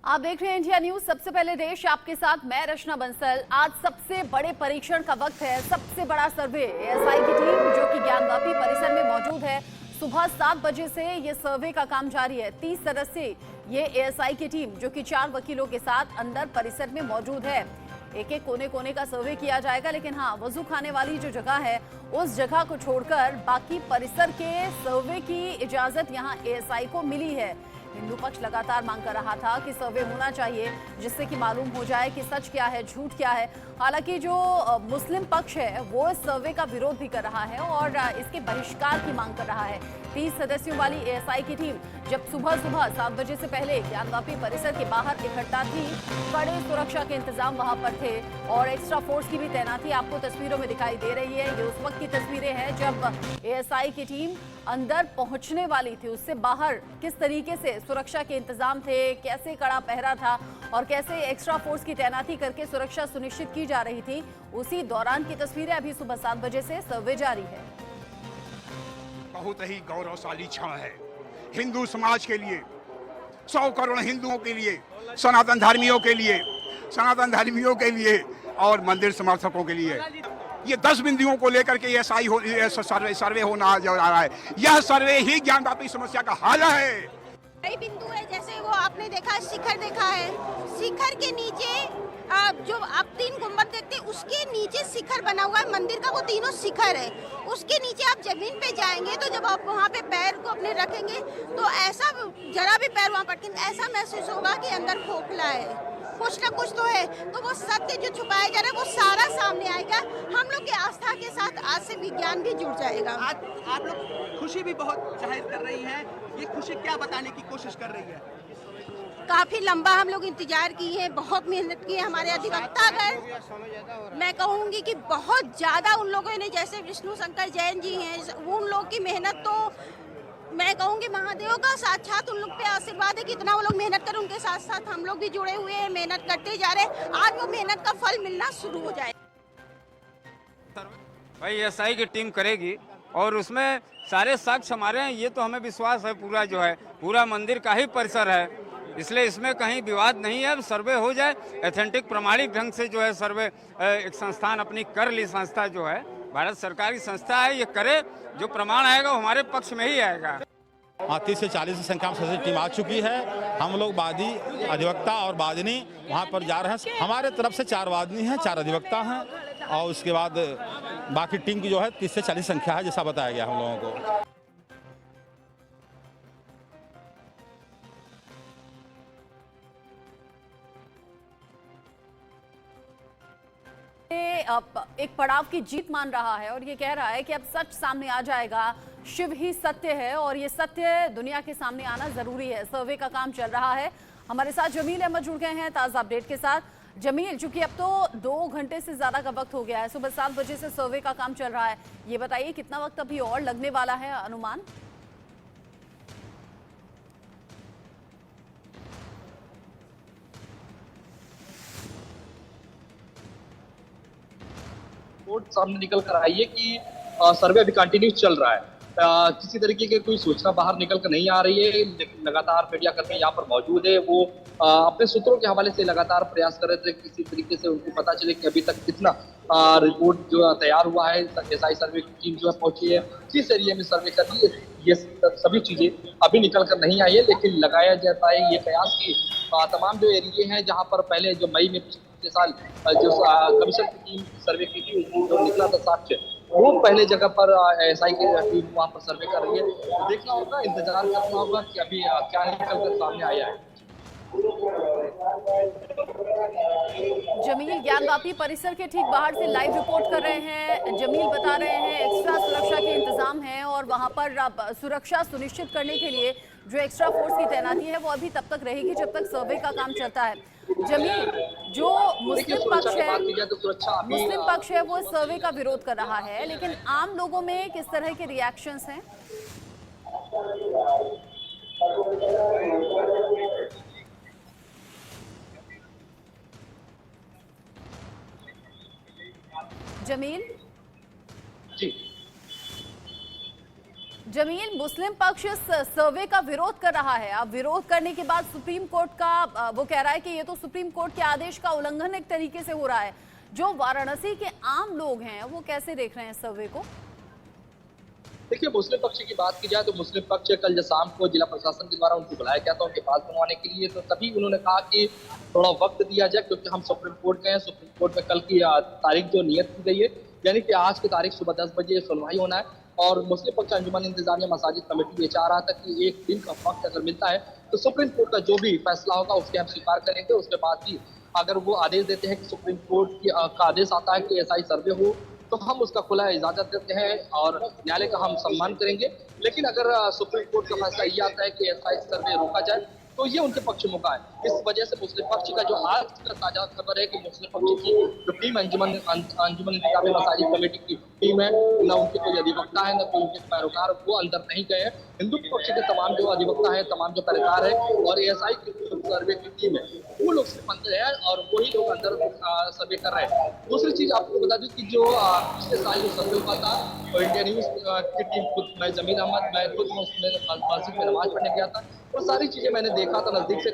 आप देख रहे हैं इंडिया न्यूज। सबसे पहले देश आपके साथ, मैं रचना बंसल। आज सबसे बड़े परीक्षण का वक्त है। सबसे बड़ा सर्वे एएसआई की टीम जो कि ज्ञानवापी परिसर में मौजूद है, सुबह 7 बजे से ये सर्वे का काम जारी है। 30 सदस्य ये एएसआई की टीम जो कि 4 वकीलों के साथ अंदर परिसर में मौजूद है। एक एक कोने कोने का सर्वे किया जाएगा, लेकिन हाँ, वजू खाने वाली जो जगह है उस जगह को छोड़कर बाकी परिसर के सर्वे की इजाजत यहाँ एएसआई को मिली है। हिंदू पक्ष लगातार मांग कर रहा था कि सर्वे होना चाहिए, जिससे कि मालूम हो जाए कि सच क्या है, झूठ क्या है। हालांकि जो मुस्लिम पक्ष है वो इस सर्वे का विरोध भी कर रहा है और इसके बहिष्कार की मांग कर रहा है। 30 सदस्यों वाली एएसआई की टीम जब सुबह 7 बजे से पहले ज्ञानवापी परिसर के बाहर इकट्ठा थी, कड़े सुरक्षा के इंतजाम वहां पर थे और एक्स्ट्रा फोर्स की भी तैनाती आपको तस्वीरों में दिखाई दे रही है। ये उस वक्त की तस्वीरें हैं जब एएसआई की टीम अंदर पहुंचने वाली थी। उससे बाहर किस तरीके से सुरक्षा के इंतजाम थे, कैसे कड़ा पहरा था और कैसे एक्स्ट्रा फोर्स की तैनाती करके सुरक्षा सुनिश्चित की जा रही थी, उसी दौरान की तस्वीरें। अभी सुबह 7 बजे से सर्वे जारी है। बहुत ही गौरवशाली क्षण है हिंदू समाज के लिए, 100 करोड़ हिंदुओं के लिए, सनातन धर्मियों के लिए और मंदिर समर्थकों के लिए। ये 10 बिंदुओं को लेकर के सर्वे होना जा रहा है। यह सर्वे ही ज्ञानवापी समस्या का हल है। कई बिंदु है, जैसे वो आपने देखा, शिखर देखा है। शिखर के नीचे जो आप 3 गुंबद देखते हैं, उसके नीचे शिखर बना हुआ है मंदिर का। वो तीनों शिखर है। उसके नीचे आप जमीन पे जाएंगे तो जब आप वहाँ पे पैर को अपने रखेंगे तो ऐसा जरा भी पैर वहाँ पटके ऐसा महसूस होगा कि अंदर खोखला है, कुछ ना कुछ तो है। तो वो सत्य जो छुपाया जा रहा है वो सारा सामने आएगा। हम लोग की आस्था के साथ आज से विज्ञान भी जुड़ जाएगा। आज आप लोग खुशी भी बहुत जाहिर कर रही हैं। ये खुशी क्या बताने की कोशिश कर रही है? काफी लंबा हम लोग इंतजार किए हैं, बहुत मेहनत की है हमारे अधिवक्ता अगर मैं कहूँगी कि बहुत ज्यादा उन लोगों ने, जैसे विष्णु शंकर जैन जी हैं, उन लोग की मेहनत तो मैं कहूँगी महादेव का साक्षात उन लोग पे आशीर्वाद है कि इतना वो लोग मेहनत कर। उनके साथ साथ हम लोग भी जुड़े हुए हैं, मेहनत करते जा रहे हैं। आज वो मेहनत का फल मिलना शुरू हो जाए। भाई एएसआई की टीम करेगी और उसमें सारे साक्ष्य हमारे हैं, ये तो हमें विश्वास है। पूरा जो है पूरा मंदिर का ही परिसर है, इसलिए इसमें कहीं विवाद नहीं है। अब सर्वे हो जाए, एथेंटिक प्रमाणिक ढंग से जो है सर्वे एक संस्थान अपनी कर ली, संस्था जो है भारत सरकार की संस्था है, ये करे, जो प्रमाण आएगा वो हमारे पक्ष में ही आएगा। 30 से 40 की संख्या में सदस्य टीम आ चुकी है। हम लोग वादी, अधिवक्ता और वादिनी वहाँ पर जा रहे हैं। हमारे तरफ से 4 वादिनी हैं, 4 अधिवक्ता हैं और उसके बाद बाकी टीम की जो है 30 से 40 संख्या है, जैसा बताया गया हम लोगों को। एक पड़ाव की जीत मान रहा है और ये कह रहा है कि अब सच सामने आ जाएगा। शिव ही सत्य है और ये सत्य दुनिया के सामने आना जरूरी है। सर्वे का काम चल रहा है। हमारे साथ जमील अहमद जुड़ गए हैं ताज़ा अपडेट के साथ। जमील, चूंकि अब तो 2 घंटे से ज्यादा का वक्त हो गया है, सुबह 7 बजे से सर्वे का काम चल रहा है, ये बताइए कितना वक्त अभी और लगने वाला है अनुमान? रिपोर्ट सामने निकल कर आई है कि सर्वे अभी कंटिन्यू चल रहा है। किसी तरीके की कोई सूचना बाहर निकल कर नहीं आ रही है, लेकिन लगातार मीडिया कर्मी यहाँ पर मौजूद है। वो अपने सूत्रों के हवाले से लगातार प्रयास कर रहे थे किसी तरीके से उनको पता चले कि अभी तक कितना रिपोर्ट जो तैयार हुआ है। एएसआई सर्वे की टीम जो है पहुंची है, किस एरिया में सर्वे कर रही है, ये सभी चीजें अभी निकल कर नहीं आई है। लेकिन लगाया जाता है ये कयास की तमाम जो एरिया हैं जहाँ पर पहले जो मई में पिछले साल जो कमीशन की टीम सर्वे की थी, जो निकला था साक्ष्य, वो पहले जगह पर एएसआई की टीम वहाँ पर सर्वे कर रही है। तो देखना होगा, इंतजार करना होगा कि अभी क्या निकल कर सामने आया है। जमील, ज्ञानवापी परिसर के ठीक बाहर से लाइव रिपोर्ट कर रहे हैं। जमील बता रहे हैं एक्स्ट्रा सुरक्षा के इंतजाम हैं और वहां पर सुरक्षा सुनिश्चित करने के लिए जो एक्स्ट्रा फोर्स की तैनाती है वो अभी तब तक रहेगी जब तक सर्वे का काम चलता है। जमील, जो मुस्लिम पक्ष है वो सर्वे का विरोध कर रहा है, लेकिन आम लोगों में किस तरह के रिएक्शंस हैं? जमील जमील, मुस्लिम पक्ष इस सर्वे का विरोध कर रहा है। अब विरोध करने के बाद सुप्रीम कोर्ट का वो कह रहा है कि ये तो सुप्रीम कोर्ट के आदेश का उल्लंघन एक तरीके से हो रहा है। जो वाराणसी के आम लोग हैं वो कैसे देख रहे हैं सर्वे को? देखिए, मुस्लिम पक्ष की बात की जाए तो मुस्लिम पक्ष कल शाम को जिला प्रशासन के द्वारा उनको बुलाया गया था उनके पास बनवाने के लिए। तो तभी उन्होंने कहा कि थोड़ा वक्त दिया जाए, क्योंकि हम सुप्रीम कोर्ट गए हैं। सुप्रीम कोर्ट में कल की तारीख जो नियत की गई है, यानी कि आज की तारीख सुबह 10 बजे सुनवाई होना है। और मुस्लिम पक्ष अंजुमन इंतजामिया मसाजिद कमेटी ये चाह रहा था कि एक दिन का वक्त अगर मिलता है तो सुप्रीम कोर्ट का जो भी फैसला होगा उसके हम स्वीकार करेंगे। उसके बाद ही अगर वो आदेश देते हैं कि सुप्रीम कोर्ट का आदेश आता है कि ऐसा ही सर्वे हो, तो हम उसका खुला इजाजत देते हैं और न्यायालय का हम सम्मान करेंगे। लेकिन अगर सुप्रीम कोर्ट का फैसला ये आता है कि ऐसा सर्वे रोका जाए, तो ये उनके पक्ष में मौका है। इस वजह से मुस्लिम पक्ष का जो आज का ताजा खबर है कि मुस्लिम पक्ष की जो टीम अंजुमन इंतजामिया मसाजिद कमेटी की टीम है, न उनके कोई अधिवक्ता है, न कोई उनके पैरोकार, वो अंदर नहीं गए हैं। हिंदू पक्ष के तमाम जो अधिवक्ता है, तमाम जो पैरोकार है और ASI की सर्वे की टीम है, वो लोग सिर्फ अंदर है और वही लोग अंदर सर्वे कर रहे हैं। दूसरी चीज आपको बता दूं कि जो पिछले साल जो सर्वे हुआ था, तो इंडिया न्यूज की टीम खुद, मैं जमील अहमद, मैं खुद मस्जिद में नमाज पढ़ने गया था। वो सारी चीजें मैंने देखा था नजदीक से।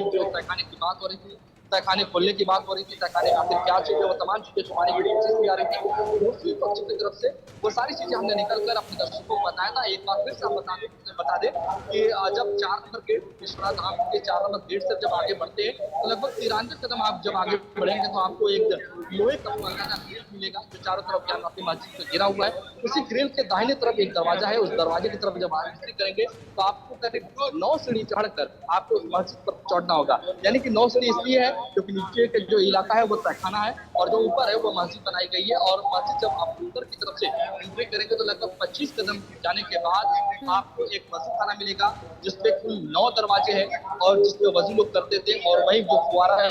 जो तहखाने की बात हो रही थी, तहखाने खोलने की बात हो रही थी, तहखाने में आखिर क्या चीजें, वो तमाम चीजें छुपाने की कोशिश भी आ रही थी मुस्लिम पक्ष की तरफ से। वो सारी चीजें हमने निकल कर अपने दर्शकों को बताया था। एक बार फिर से हम बता दें कि जब 4 नंबर गेट विश्वनाथ धाम के 4 नंबर गेट से जब आगे बढ़ते हैं तो लगभग 93 कदम आप जब आगे बढ़ेंगे तो आपको एक लोहे का ग्रिल मिलेगा जो चारों तरफ यहाँ अपनी मस्जिद पे गिरा हुआ है। उसी ग्रिल के दाहिने तरफ एक दरवाजा है। उस दरवाजे की तरफ जब आगे करेंगे तो आपको करीब 9 सीढ़ी चढ़कर आपको उस मस्जिद पर चढ़ना होगा। यानी कि 9 सीढ़ी इसलिए है क्योंकि नीचे का जो इलाका है वो तहखाना है और जो ऊपर है वो मस्जिद बनाई गई है। और मस्जिद जब आप ऊपर की तरफ से एंट्री करेंगे तो लगभग 25 कदम जाने के बाद आपको एक मस्जिद खाना मिलेगा जिसपे कुल 9 दरवाजे हैं और जिसमें वजू लोग करते थे। और वही जो फुआरा है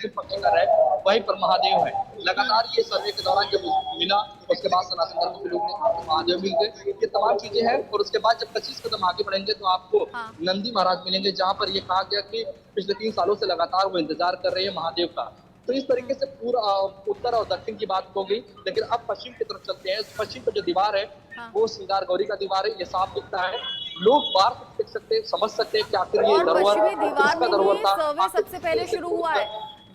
पक्ष कर है वहीं पर महादेव है। लगातार ये सर्वे के दौरान जब मिला उसके बाद सनातन धर्म के लोग ने आपको महादेव मिल गए, ये तमाम चीजें हैं। और उसके बाद जब 25 कदम आगे बढ़ेंगे तो आपको नंदी महाराज मिलेंगे, जहाँ पर ये कहा गया कि पिछले 3 सालों से लगातार वो इंतजार कर रहे हैं महादेव का। तो इस तरीके से पूरा उत्तर और दक्षिण की बात हो गई। लेकिन अब पश्चिम की तरफ चलते हैं। पश्चिम पर जो दीवार है वो श्रृंगार गौरी का दीवार है। ये साफ दिखता है, लोग बार देख सकते हैं, समझ सकते हैं कि आखिर ये दरबार में सर्वे सबसे पहले शुरू हुआ है।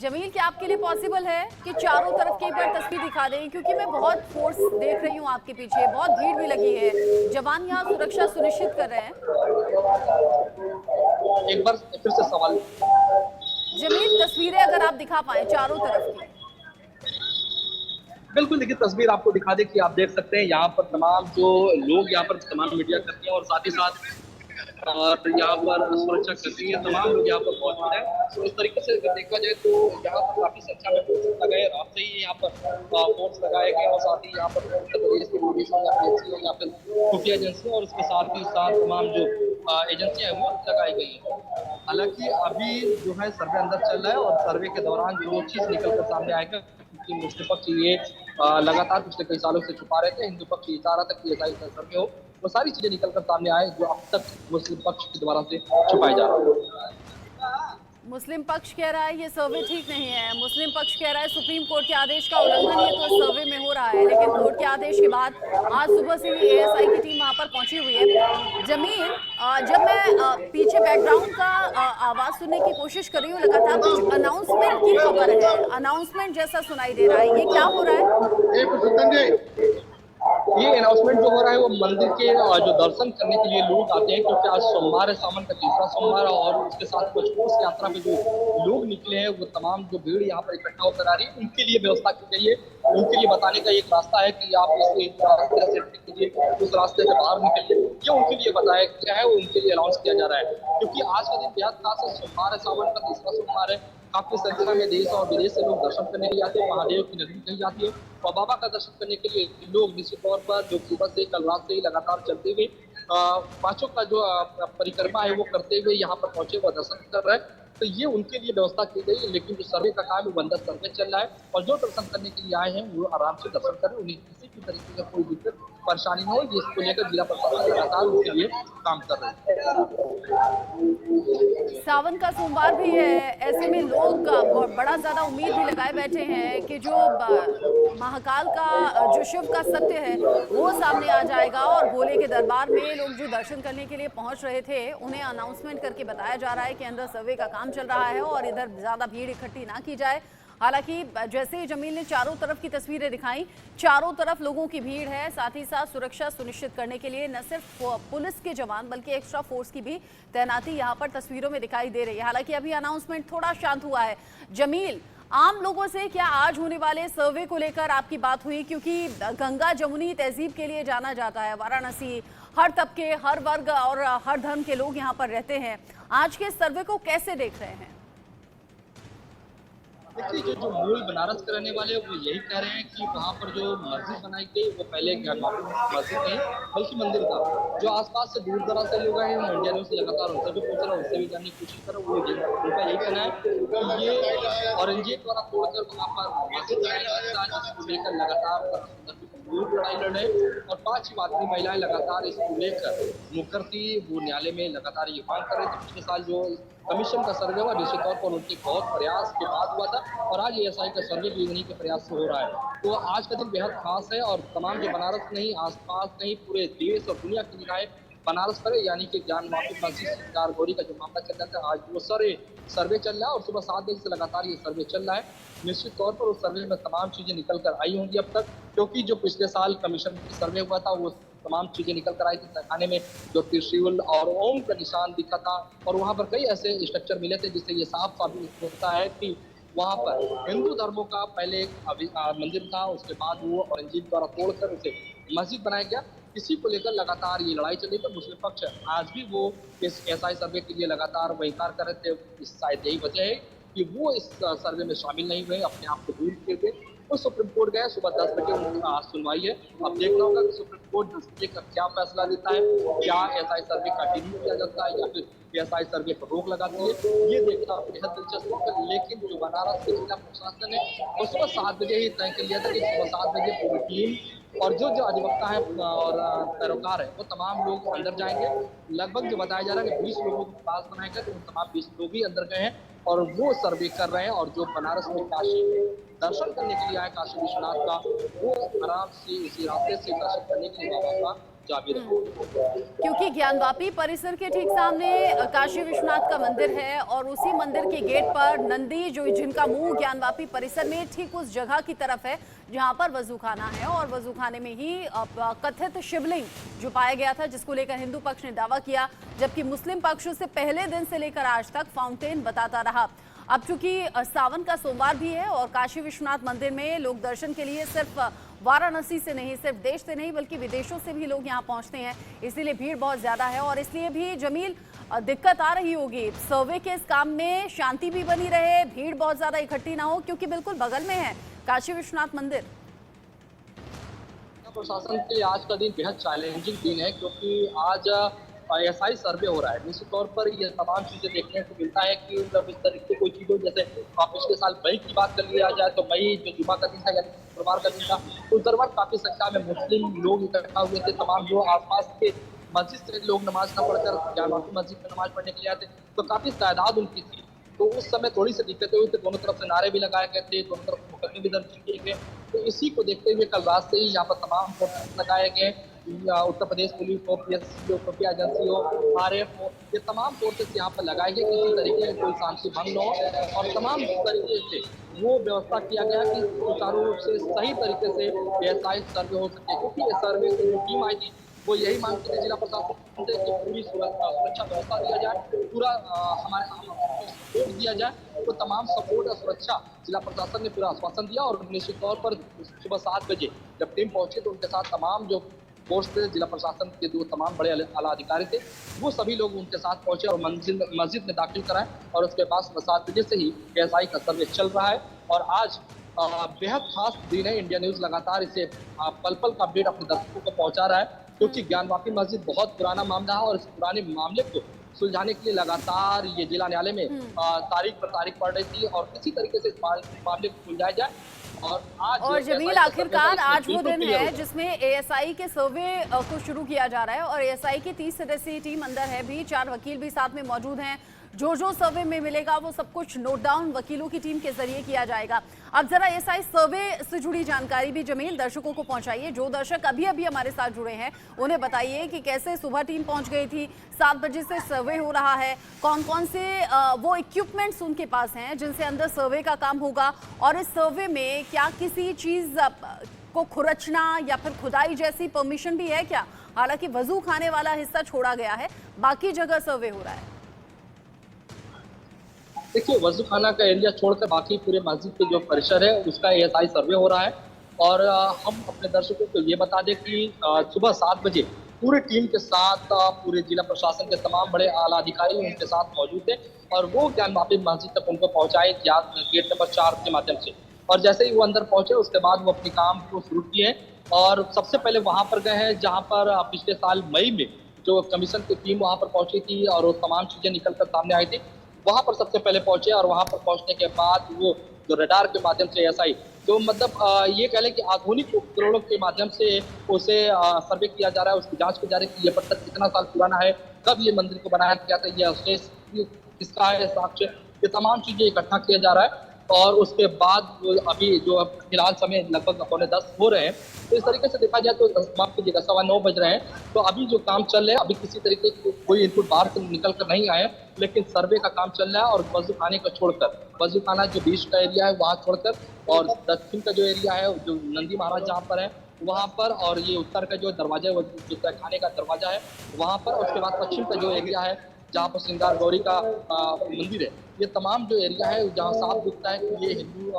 जमील, क्या आपके लिए पॉसिबल है कि चारों तरफ की एक बार तस्वीर दिखा दें, क्योंकि मैं बहुत फोर्स देख रही हूँ आपके पीछे, बहुत भीड़ भी लगी है, जवान यहाँ सुरक्षा सुनिश्चित कर रहे हैं। एक बार फिर से सवाल जमील, तस्वीरें अगर आप दिखा पाए चारों तरफ की। बिल्कुल, देखिए तस्वीर आपको दिखा दे कि आप देख सकते हैं यहाँ पर तमाम जो लोग यहाँ पर तमाम मीडिया करते हैं और साथ ही साथ और यहाँ पर सुरक्षा करती है, तमाम लोग यहाँ पर मौजूद हैं। तो इस तरीके से अगर देखा जाए तो यहाँ पर काफी संख्या में फोर्स लगाए, रात से ही यहाँ पर फोर्स लगाए गए और साथ ही यहाँ पर उत्तर प्रदेश की पुलिस या फिर खुफिया एजेंसी और उसके साथ ही साथ तमाम जो एजेंसियां हैं वो लगाई गई है। हालांकि अभी जो है सर्वे अंदर चल रहा है और सर्वे के दौरान जो चीज निकल कर सामने आएगा, क्योंकि मुस्लिम पक्ष ये लगातार पिछले कई सालों से छुपा रहे थे, हिंदू पक्ष ये चाह रहा था कि ऐसा सर्वे हो, वो सारी चीजें निकल कर सामने आए जो अब तक मुस्लिम पक्ष के द्वारा से छुपाई जा रहा है। मुस्लिम पक्ष कह रहा है ये सर्वे ठीक नहीं है, मुस्लिम पक्ष कह रहा है सुप्रीम कोर्ट के आदेश का उल्लंघन ये तो सर्वे में हो रहा है। लेकिन कोर्ट के आदेश के बाद आज सुबह से ही ASI की टीम वहां पर पहुंची हुई है। जमील, जब मैं पीछे बैकग्राउंड का आवाज सुनने की कोशिश कर रही हूँ, लगातार कुछ अनाउंसमेंट की खबर है, अनाउंसमेंट जैसा सुनाई दे रहा है, ये क्या हो रहा है? ये अनाउंसमेंट जो हो रहा है वो मंदिर के जो दर्शन करने के लिए लोग आते हैं, क्योंकि आज सोमवार है, सावन का तीसरा सोमवार है और उसके साथ मजबूत यात्रा में जो लोग निकले हैं वो तमाम जो भीड़ यहाँ पर इकट्ठा होकर आ रही है उनके लिए व्यवस्था की गई है। उनके लिए बताने का एक रास्ता है कि आप इस रास्ते से कीजिए, उस रास्ते से बाहर निकलिए, ये उनके लिए बताया गया है, वो उनके लिए अनाउंस किया जा रहा है। क्योंकि आज का दिन बेहद खास है, सोमवार है, सावन का तीसरा सोमवार है। काफी संख्या में देश और विदेश से लोग दर्शन करने के लिए आते हैं, महादेव की नगरी कही जाती है और बाबा का दर्शन करने के लिए लोग निश्चित तौर पर जो सुबह से कल रात से ही लगातार चलते हुए पांचों का जो परिक्रमा है वो करते हुए यहाँ पर पहुंचे हुए दर्शन कर रहे हैं। तो ये उनके लिए व्यवस्था की गई है। लेकिन जो सर्वे का काम है वो अंदर सर्वे चल रहा है और जो दर्शन करने के लिए आए हैं वो आराम से दर्शन करें, उन्हें किसी भी तरीके का कोई दिक्कत परेशानी न हो, जिसको लेकर जिला प्रशासन लगातार उसके लिए काम कर रहे हैं। सावन का सोमवार भी है, ऐसे में लोग बड़ा ज्यादा उम्मीद भी लगाए बैठे हैं कि जो महाकाल का जो शिव का सत्य है वो सामने आ जाएगा और भोले के दरबार में लोग जो दर्शन करने के लिए पहुंच रहे थे उन्हें अनाउंसमेंट करके बताया जा रहा है कि अंदर सर्वे का काम चल रहा है और इधर ज्यादा भीड़ इकट्ठी ना की जाए। हालांकि जैसे ही जमील ने चारों तरफ की तस्वीरें दिखाई, चारों तरफ लोगों की भीड़ है, साथ ही साथ सुरक्षा सुनिश्चित करने के लिए न सिर्फ पुलिस के जवान बल्कि एक्स्ट्रा फोर्स की भी तैनाती यहां पर तस्वीरों में दिखाई दे रही है। हालांकि अभी अनाउंसमेंट थोड़ा शांत हुआ है। जमील, आम लोगों से क्या आज होने वाले सर्वे को लेकर आपकी बात हुई? क्योंकि गंगा जमुनी तहजीब के लिए जाना जाता है वाराणसी, हर तबके, हर वर्ग और हर धर्म के लोग यहाँ पर रहते हैं। आज के सर्वे को कैसे देख रहे हैं? देखिए, जो मूल बनारस के रहने वाले वो यही कह रहे हैं कि वहाँ पर जो मस्जिद बनाई गई वो पहले मस्जिद नहीं बल्कि मंदिर था। जो आसपास से दूर दराज से लोग आए हैं, इंडिया न्यूज़ से लगातार उनसे भी पूछ रहा, उनसे भी जानने की कोशिश कर रहा हूँ। उनका यही कहना है कि ये औरंगजेब द्वारा तोड़कर वहाँ पर मस्जिद बनाई जिसको लेकर लगातार लड़ाई लड़े और 5 आदमी महिलाएं लगातार इसको लेकर मुकर थी। वो न्यायालय में लगातार ये मांग कर रहे थे। पिछले साल जो कमीशन का सर्वे हुआ निश्चित तौर पर उनके बहुत प्रयास के बाद हुआ था और आज एएसआई का सर्वे भी उन्हीं के प्रयास से हो रहा है। तो आज का दिन बेहद खास है और तमाम जो बनारस नहीं, आसपास नहीं, पूरे देश और दुनिया की निगाहें बनारस पर है। यानी कि ज्ञान वापी मस्जिद कारगोरी का जो मामला चल रहा था, आज वो सर्वे चल रहा है और सुबह 7 बजे से लगातार ये सर्वे चल रहा है। निश्चित तौर पर उस सर्वे में तमाम चीज़ें निकल कर आई होंगी अब तक, क्योंकि जो पिछले साल कमीशन सर्वे हुआ था वो तमाम चीज़ें निकल कर आई थी। तहखाने में जो त्रिशूल और ओम का निशान दिखा था और वहाँ पर कई ऐसे स्ट्रक्चर मिले थे जिससे ये साफ साबित होता है कि वहाँ पर हिंदू धर्मों का पहले एक मंदिर था, उसके बाद वो औरंगजेब द्वारा तोड़कर उसे मस्जिद बनाया गया। इसी को लेकर लगातार ये लड़ाई चल रही थी। मुस्लिम पक्ष आज भी वो इस एएसआई सर्वे के लिए लगातार वो इंकार कर रहे थे। शायद यही वजह है कि वो इस सर्वे में शामिल नहीं हुए, अपने आप को दूर किए गए। वो सुप्रीम कोर्ट गए, सुबह 10 बजे उनका आज सुनवाई है। अब देखना होगा कि सुप्रीम कोर्ट 10 बजे का क्या फैसला देता है। क्या एएसआई सर्वे कंटिन्यू किया जाता है या फिर एएसआई सर्वे पर रोक लगाती है, ये देखना बेहद दिलचस्प है। लेकिन जो बनारस के जिला प्रशासन है वो सुबह 7 बजे ही तय कर लिया था कि सुबह 7 बजे पूरी टीम और जो अधिवक्ता है और पैरोकार है वो तमाम लोग अंदर जाएंगे। लगभग जो बताया जा रहा है कि 20 लोगों को पास बनाया गया, तो उन तमाम 20 लोग ही अंदर गए हैं और वो सर्वे कर रहे हैं। और जो बनारस में काशी दर्शन करने के लिए आए काशी विश्वनाथ का, वो आराम से इसी रास्ते से दर्शन करने के लिए बाबा का जाबी रहे। क्योंकि ज्ञानवापी परिसर के ठीक सामने काशी विश्वनाथ का मंदिर है और उसी मंदिर के गेट पर नंदी जो जिनका मुंह ज्ञानवापी परिसर में ठीक उस जगह की तरफ है जहां पर वजूखाना है और वजूखाने में ही कथित शिवलिंग जो पाया गया था, जिसको लेकर हिंदू पक्ष ने दावा किया, जबकि मुस्लिम पक्ष से पहले दिन से लेकर आज तक फाउंटेन बताता रहा। अब चूंकि सावन का सोमवार भी है और काशी विश्वनाथ मंदिर में लोग दर्शन के लिए सिर्फ वाराणसी से नहीं, सिर्फ देश से नहीं बल्कि विदेशों से भी लोग यहाँ पहुँचते हैं, इसीलिए भीड़ बहुत ज़्यादा है और इसलिए भी जमील दिक्कत आ रही होगी। सर्वे के इस काम में शांति भी बनी रहे, भीड़ बहुत ज़्यादा इकट्ठी ना हो, क्योंकि बिल्कुल बगल में है काशी विश्वनाथ मंदिर। प्रशासन के लिए आज का दिन बेहद चैलेंजिंग दिन है, क्योंकि आज एएसआई सर्वे हो रहा है। निश्चित तौर पर ये तमाम चीजें देखने को मिलता है कि मतलब इस तरह की कोई चीज़ हो, जैसे पिछले साल मई की बात कर लिया जाए तो मई जो जुमा का दिन था यानी शुक्रवार का दिन था, उस दरबार काफी संख्या में मुस्लिम लोग इकट्ठा हुए थे। तमाम जो आसपास के मस्जिद से लोग नमाज न पढ़कर ज्ञानवापी मस्जिद में नमाज पढ़ने के लिए आए थे, तो काफी तादाद उनकी थी। तो उस समय थोड़ी सी दिक्कतें हुई थी, दोनों तरफ से नारे भी लगाए गए थे, दोनों तरफ मुकदमे भी दर्ज किए गए। तो इसी को देखते हुए कल रात से ही यहाँ पर तमाम फोर्स लगाए गए, उत्तर प्रदेश पुलिस हो, पीएससी हो, खुफिया एजेंसी हो, आरएफ हो, ये तमाम फोर्सेस यहाँ पर लगाए गए, किसी तरीके की कोई शांति भंग न हो और तमाम तरीके से वो व्यवस्था किया गया कि सुचारू रूप से सही तरीके से एएसआई सर्वे हो सके। क्योंकि ये सर्वे की जो टीम आई थी वो यही मांगती थी जिला प्रशासन से कि पूरी सुरक्षा व्यवस्था दिया जाए, पूरा हमारे सपोर्ट दिया जाए। तो तमाम सपोर्ट और सुरक्षा जिला प्रशासन ने पूरा आश्वासन दिया और निश्चित तौर पर सुबह 7 बजे जब टीम पहुंची तो उनके साथ तमाम जो फोर्स थे, जिला प्रशासन के जो तमाम बड़े आला अधिकारी थे, वो सभी लोग उनके साथ पहुंचे और मस्जिद में दाखिल कराए और उसके बाद सुबह 7 बजे से ही एएसआई का सर्वे चल रहा है। और आज बेहद खास दिन है। इंडिया न्यूज़ लगातार इसे पल पल का अपडेट अपने दर्शकों को पहुंचा रहा है, क्योंकि ज्ञानवापी मस्जिद बहुत पुराना मामला है और इस पुराने मामले को सुलझाने के लिए लगातार ये जिला न्यायालय में तारीख पर तारीख पड़ रही थी और किसी तरीके से इस मामले को सुलझाया जाए। और जमील, आखिरकार आज वो दिन है जिसमें एएसआई के सर्वे को शुरू किया जा रहा है और एएसआई की 30 सदस्यीय टीम अंदर है भी, 4 वकील भी साथ में मौजूद हैं। जो सर्वे में मिलेगा वो सब कुछ नोट डाउन वकीलों की टीम के जरिए किया जाएगा। अब जरा एएसआई सर्वे से जुड़ी जानकारी भी जमील दर्शकों को पहुंचाइए। जो दर्शक अभी अभी हमारे साथ जुड़े हैं उन्हें बताइए कि कैसे सुबह टीम पहुंच गई थी, 7 बजे से सर्वे हो रहा है, कौन कौन से वो इक्विपमेंट्स उनके पास हैं जिनसे अंदर सर्वे का काम होगा, और इस सर्वे में क्या किसी चीज को खुरचना या फिर खुदाई जैसी परमिशन भी है क्या? हालांकि वजू खाने वाला हिस्सा छोड़ा गया है, बाकी जगह सर्वे हो रहा है। देखिए, वजू खाना का एरिया छोड़कर बाकी पूरे मस्जिद के जो परिसर है उसका एएसआई सर्वे हो रहा है। और हम अपने दर्शकों को ये बता दें कि सुबह 7 बजे पूरी टीम के साथ पूरे जिला प्रशासन के तमाम बड़े आला अधिकारी उनके साथ मौजूद थे और वो ज्ञानवापी मस्जिद तक उनको पहुंचाए गेट नंबर 4 के माध्यम से। और जैसे ही वो अंदर पहुंचे उसके बाद वो अपने काम को शुरू किए और सबसे पहले वहाँ पर गए हैं जहाँ पर पिछले साल मई में जो कमीशन की टीम वहाँ पर पहुंची थी और वो तमाम चीज़ें निकल कर सामने आई थी, वहाँ पर सबसे पहले पहुंचे। और वहाँ पर पहुंचने के बाद वो जो रडार के माध्यम से एएसआई जो मतलब ये कह लें कि आधुनिक उपकरणों के माध्यम से उसे सर्वे किया जा रहा है, उसकी जांच की जा रही है कि ये पत्थर कितना साल पुराना है, कब ये मंदिर को बनाया गया था, ये अवशेष किसका है, साक्ष्य, ये तमाम चीज़ें इकट्ठा किया जा रहा है। और उसके बाद अभी जो फिलहाल समय लगभग 9:45 हो रहे हैं, तो इस तरीके से देखा जाए तो माफ कीजिएगा 9:15 बज रहे हैं, तो अभी जो काम चल रहा है अभी किसी तरीके की कोई इनपुट बाहर से निकल कर नहीं आए, लेकिन सर्वे का काम चल रहा है। और वजू खाने को छोड़कर, वजू खाना जो बीच का एरिया है वहाँ छोड़कर और दक्षिण का जो एरिया है जो नंदी महाराज जहाँ पर है वहाँ पर, और ये उत्तर का जो दरवाजा है जो खाने का दरवाजा है वहाँ पर, उसके बाद पश्चिम का जो एरिया है जहाँ पर श्रृंगार गौरी का मंदिर है, ये तमाम जो एरिया है जहाँ साफ दिखता है कि ये हिंदू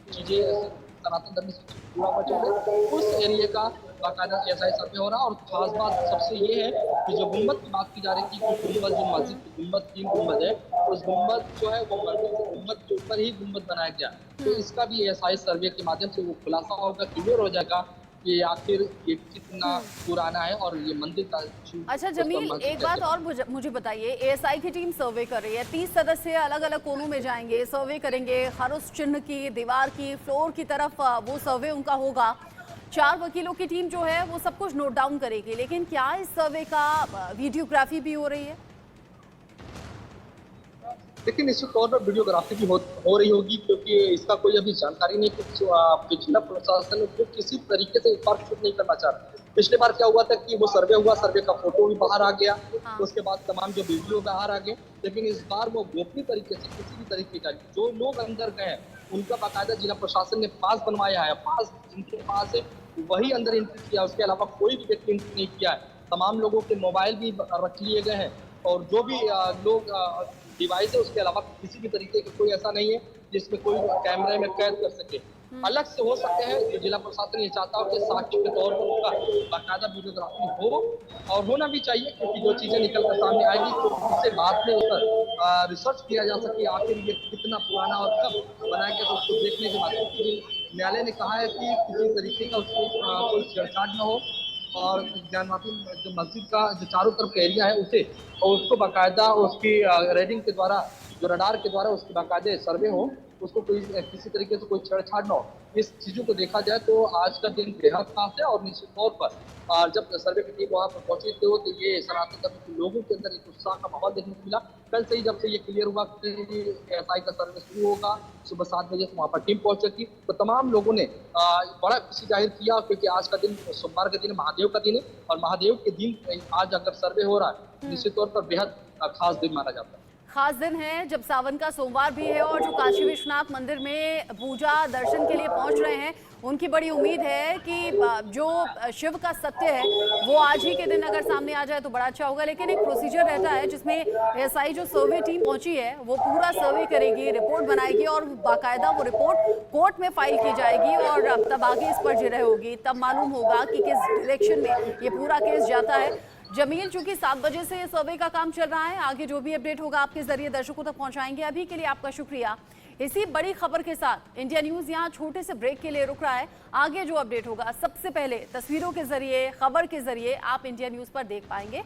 चीज़ें सनातन धर्म से जुड़ा हुआ जो है उस एरिया का बाकायदा एएसआई सर्वे हो रहा है। और खास बात सबसे ये है कि जो गुम्बद की बात की जा रही थी कि गुम्बद जो मस्जिद की गुम्बद 3 गुम्बद है, उस गुम्बद जो है वो मस्जिद से गुम्बद के ऊपर ही गुम्बद बनाया गया, तो इसका भी एएसआई सर्वे के माध्यम से वो खुलासा होगा, क्लियर हो जाएगा कि आखिर ये कितना पुराना है और ये मंदिर का। अच्छा जमील, एक बात और मुझे बताइए, एएसआई की टीम सर्वे कर रही है, 30 सदस्य अलग अलग कोनों में जाएंगे, सर्वे करेंगे, हर उस चिन्ह की, दीवार की, फ्लोर की तरफ वो सर्वे उनका होगा। 4 वकीलों की टीम जो है वो सब कुछ नोट डाउन करेगी, लेकिन क्या इस सर्वे का वीडियोग्राफी भी हो रही है? लेकिन निश्चित तौर पर वीडियोग्राफी भी हो रही होगी, क्योंकि इसका कोई अभी जानकारी नहीं कि जिला प्रशासन को किसी तरीके से इस बार शूट नहीं करना चाह रहा। पिछले बार क्या हुआ था कि वो सर्वे हुआ, सर्वे का फोटो भी बाहर आ गया, उसके बाद तमाम जो वीडियो बाहर आ गए, लेकिन इस बार वो गोपनीय तरीके से किसी भी तरीके का जो लोग अंदर गए उनका बाकायदा जिला प्रशासन ने पास बनवाया है, पास जिनके पास है वही अंदर एंट्री किया, उसके अलावा कोई भी व्यक्ति एंट्री नहीं किया है। तमाम लोगों के मोबाइल भी रख लिए गए हैं और जो भी लोग डिवाइस है उसके अलावा किसी भी तरीके का कोई ऐसा नहीं है जिसमें कोई कैमरे में कैद कर सके। अलग से हो सकते हैं तो जिला प्रशासन ये चाहता हो कि साक्ष्य के तौर पर उसका बाकायदा वीडियोग्राफी हो और होना भी चाहिए, क्योंकि जो चीज़ें निकल कर सामने आएगी तो उससे बाद में उस पर रिसर्च किया जा सके आखिर ये कितना पुराना और कब बनाया गया, तो उसको देखने के बाद न्यायालय ने कहा है कि किसी तरीके का उसको कोई छेड़छाड़ न हो और ज्ञानवापी जो मस्जिद का जो चारों तरफ का एरिया है उसे और उसको बाकायदा उसकी रेडिंग के द्वारा जो रडार के द्वारा उसकी बाकायदे सर्वे हो, उसको कोई किसी तरीके से कोई छेड़छाड़ न हो। इस चीज़ों को देखा जाए तो आज का दिन बेहद खास है और निश्चित तौर पर जब सर्वे की टीम वहाँ पर पहुंची तो ये सनातन धर्म के लोगों के अंदर एक उत्साह का माहौल देखने को मिला। कल से ही जब से ये क्लियर हुआ कि एएसआई का सर्वे शुरू होगा, सुबह 7 बजे से वहाँ पर टीम पहुंची थी, तो तमाम लोगों ने बड़ा खुशी जाहिर किया, क्योंकि आज का दिन सोमवार का दिन महादेव का दिन है और महादेव के दिन आज अगर सर्वे हो रहा है निश्चित तौर पर बेहद खास दिन माना जाता है। खास दिन है जब सावन का सोमवार भी है और जो काशी विश्वनाथ मंदिर में पूजा दर्शन के लिए पहुंच रहे हैं उनकी बड़ी उम्मीद है कि जो शिव का सत्य है वो आज ही के दिन अगर सामने आ जाए तो बड़ा अच्छा होगा। लेकिन एक प्रोसीजर रहता है जिसमें एएसआई जो सर्वे टीम पहुंची है वो पूरा सर्वे करेगी, रिपोर्ट बनाएगी और बाकायदा वो रिपोर्ट कोर्ट में फाइल की जाएगी और तब आगे इस पर जिरह होगी, तब मालूम होगा कि किस डायरेक्शन में ये पूरा केस जाता है। जमील, चूंकि 7 बजे से सर्वे का काम चल रहा है, आगे जो भी अपडेट होगा आपके जरिए दर्शकों तक पहुंचाएंगे। अभी के लिए आपका शुक्रिया। इसी बड़ी खबर के साथ इंडिया न्यूज यहां छोटे से ब्रेक के लिए रुक रहा है। आगे जो अपडेट होगा सबसे पहले तस्वीरों के जरिए, खबर के जरिए आप इंडिया न्यूज पर देख पाएंगे।